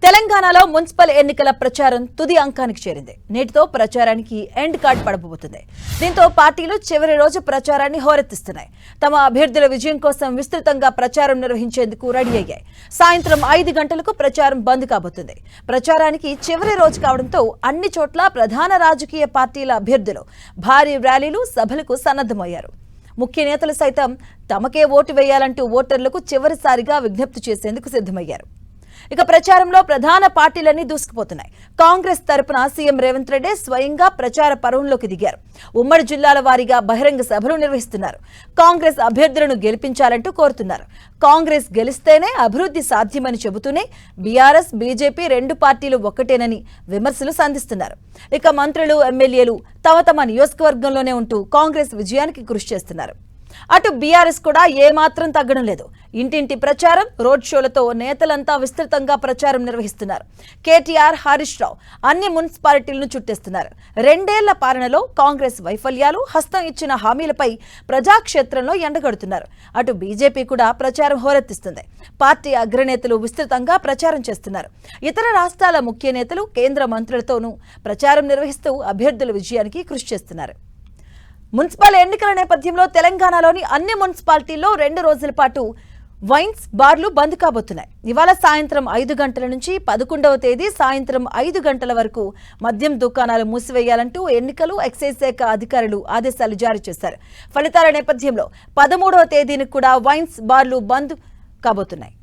తెలంగాణలో మున్సిపల్ ఎన్నికల ప్రచారం తుది అంకానికి చేరింది. నేటితో ప్రచారానికి ఎండ్ కార్డ్ పడబోతుంది. దీంతో పార్టీలు చివరి రోజు ప్రచారాన్ని హోరెత్తిస్తున్నాయి. తమ అభ్యర్థుల విజయం కోసం విస్తృతంగా ప్రచారం నిర్వహించేందుకు రెడీ అయ్యాయి. సాయంత్రం 5 గంటలకు ప్రచారం బంద్ కాబోతుంది. ప్రచారానికి చివరి రోజు కావడంతో అన్ని చోట్ల ప్రధాన రాజకీయ పార్టీల అభ్యర్థులు భారీ ర్యాలీలు, సభలకు సన్నద్ధమయ్యారు. ముఖ్య నేతలు సైతం తమకే ఓటు వేయాలంటూ ఓటర్లకు చివరిసారిగా విజ్ఞప్తి చేసేందుకు సిద్ధమయ్యారు. ఇక ప్రచారంలో ప్రధాన పార్టీలన్నీ దూసుకుపోతున్నాయి. కాంగ్రెస్ తరపున సీఎం రేవంత్ రెడ్డి స్వయంగా ప్రచార పర్వంలోకి దిగారు. ఉమ్మడి జిల్లాల వారీగా బహిరంగ సభలు నిర్వహిస్తున్నారు. కాంగ్రెస్ అభ్యర్థులను గెలిపించాలంటూ కోరుతున్నారు. కాంగ్రెస్ గెలిస్తేనే అభివృద్ధి సాధ్యమని చెబుతూనే బీఆర్ఎస్, బీజేపీ రెండు పార్టీలు ఒక్కటేనని విమర్శలు సంధిస్తున్నారు. ఇక మంత్రులు, ఎమ్మెల్యేలు తమ నియోజకవర్గంలోనే ఉంటూ కాంగ్రెస్ విజయానికి కృషి చేస్తున్నారు. అటు బీఆర్ఎస్ కూడా ఏమాత్రం తగ్గడం లేదు. ఇంటింటి ప్రచారం, రోడ్ షోలతో నేతలంతా విస్తృతంగా ప్రచారం నిర్వహిస్తున్నారు. కేటీఆర్, హరీష్ రావు అన్ని మున్సిపాలిటీలను చుట్టేస్తున్నారు. 2 ఏళ్ల పాలనలో కాంగ్రెస్ వైఫల్యాలు, హస్తం ఇచ్చిన హామీలపై ప్రజాక్షేత్రంలో ఎండగడుతున్నారు. అటు బీజేపీ కూడా ప్రచారం హోరెత్తిస్తుంది. పార్టీ అగ్రనేతలు విస్తృతంగా ప్రచారం చేస్తున్నారు. ఇతర రాష్ట్రాల ముఖ్య నేతలు, కేంద్ర మంత్రులతోనూ ప్రచారం నిర్వహిస్తూ అభ్యర్థుల విజయానికి కృషి చేస్తున్నారు. మున్సిపల్ ఎన్నికల నేపథ్యంలో తెలంగాణలోని అన్ని మున్సిపాలిటీల్లో 2 రోజుల పాటు వైన్స్, బార్లు బంద్ కాబోతున్నాయి. ఇవాళ సాయంత్రం 5 గంటల నుంచి 11వ తేదీ సాయంత్రం 5 గంటల వరకు మద్యం దుకాణాలు మూసివేయాలంటూ ఎన్నికలు, ఎక్సైజ్ శాఖ అధికారులు ఆదేశాలు జారీ చేశారు. ఫలితాల నేపథ్యంలో 13వ తేదీని కూడా వైన్స్, బార్లు బంద్ కాబోతున్నాయి.